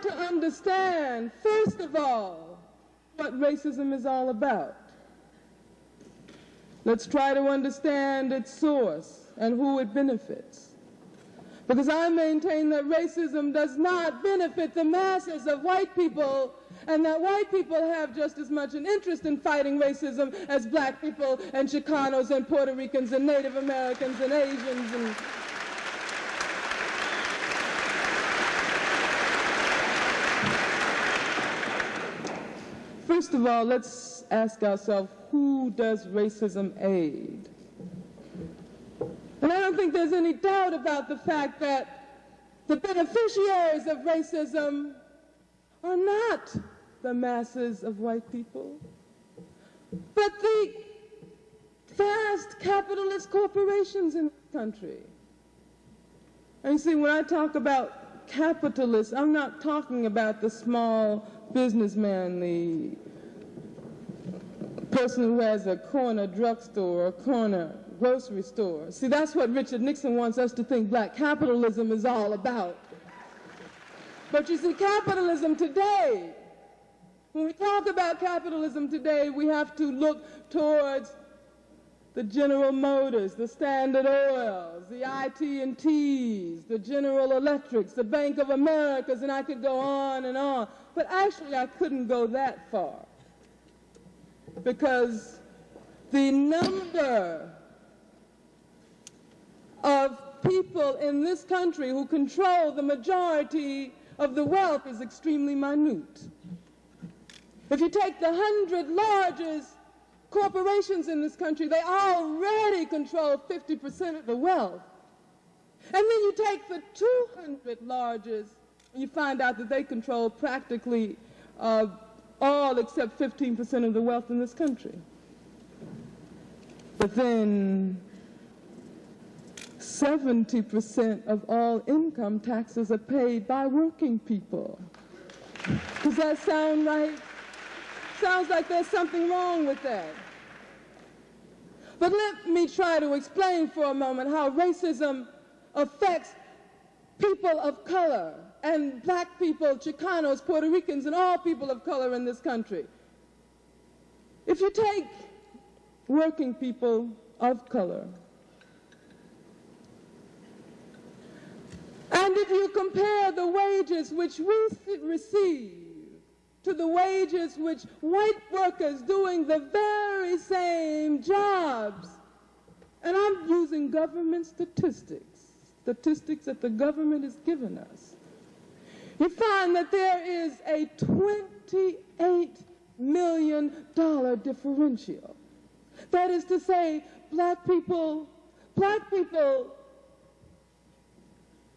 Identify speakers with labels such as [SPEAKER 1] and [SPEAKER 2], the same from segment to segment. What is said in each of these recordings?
[SPEAKER 1] to understand, first of all, what racism is all about. Let's try to understand its source and who it benefits. Because I maintain that racism does not benefit the masses of white people, and that white people have just as much an interest in fighting racism as black people and Chicanos and Puerto Ricans and Native Americans and Asians and first of all, let's ask ourselves, who does racism aid? And I don't think there's any doubt about the fact that the beneficiaries of racism are not the masses of white people, but the vast capitalist corporations in the country. And you see, when I talk about capitalists, I'm not talking about the small businessman, the person who has a corner drugstore or a corner grocery store. See, that's what Richard Nixon wants us to think black capitalism is all about. But you see, capitalism today, when we talk about capitalism today, we have to look towards the General Motors, the Standard Oils, the IT&Ts, the General Electrics, the Bank of Americas, and I could go on and on. But actually, I couldn't go that far, because the number of people in this country who control the majority of the wealth is extremely minute. If you take the 100 largest corporations in this country, they already control 50% of the wealth. And then you take the 200 largest, and you find out that they control practically all except 15% of the wealth in this country. But then 70% of all income taxes are paid by working people. Does that sound right? Sounds like there's something wrong with that. But let me try to explain for a moment how racism affects people of color, and black people, Chicanos, Puerto Ricans, and all people of color in this country. If you take working people of color, and if you compare the wages which we receive to the wages which white workers doing the very same jobs, and I'm using government statistics that the government has given us, you find that there is a $28 million differential. That is to say, black people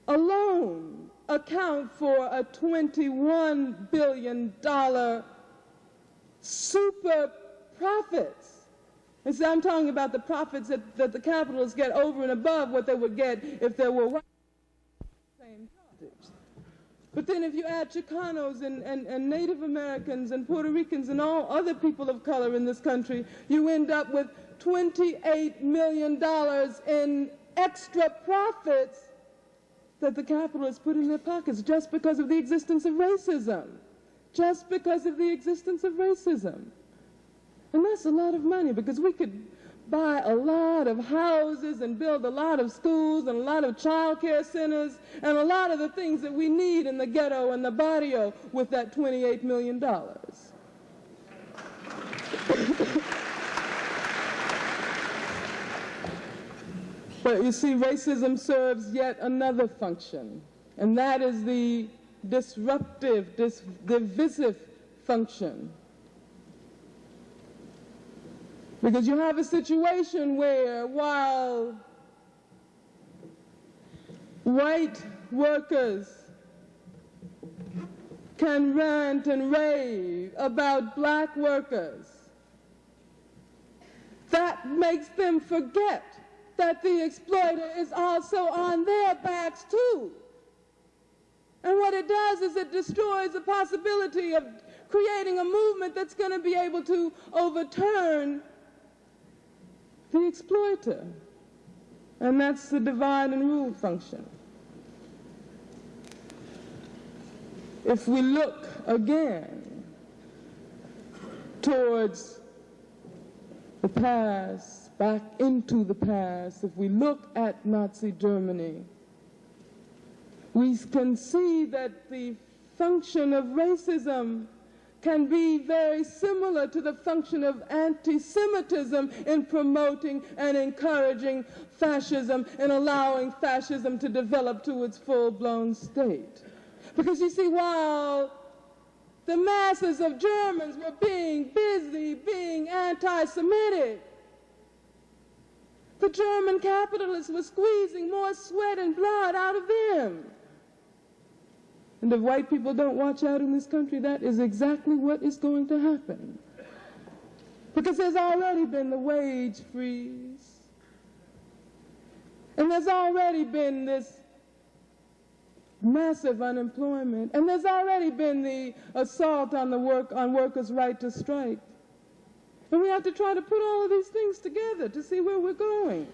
[SPEAKER 1] alone account for a $21 billion super profits. And so I'm talking about the profits that the capitalists get over and above what they would get if there were white same jobs. But then if you add Chicanos and Native Americans and Puerto Ricans and all other people of color in this country, you end up with $28 million in extra profits that the capitalists put in their pockets just because of the existence of racism. Just because of the existence of racism. And that's a lot of money, because we could buy a lot of houses and build a lot of schools and a lot of child care centers and a lot of the things that we need in the ghetto and the barrio with that $28 million. But you see, racism serves yet another function, and that is the disruptive, divisive function. Because you have a situation where, while white workers can rant and rave about black workers, that makes them forget that the exploiter is also on their backs too. And what it does is it destroys the possibility of creating a movement that's going to be able to overturn the exploiter. And that's the divide and rule function. if we look again towards the past, back into the past, if we look at Nazi Germany, we can see that the function of racism can be very similar to the function of anti-Semitism in promoting and encouraging fascism and allowing fascism to develop to its full-blown state. Because you see, while the masses of Germans were being busy being anti-Semitic, the German capitalists were squeezing more sweat and blood out of them. And if white people don't watch out in this country, that is exactly what is going to happen. Because there's already been the wage freeze. And there's already been this massive unemployment. And there's already been the assault on workers' right to strike. And we have to try to put all of these things together to see where we're going.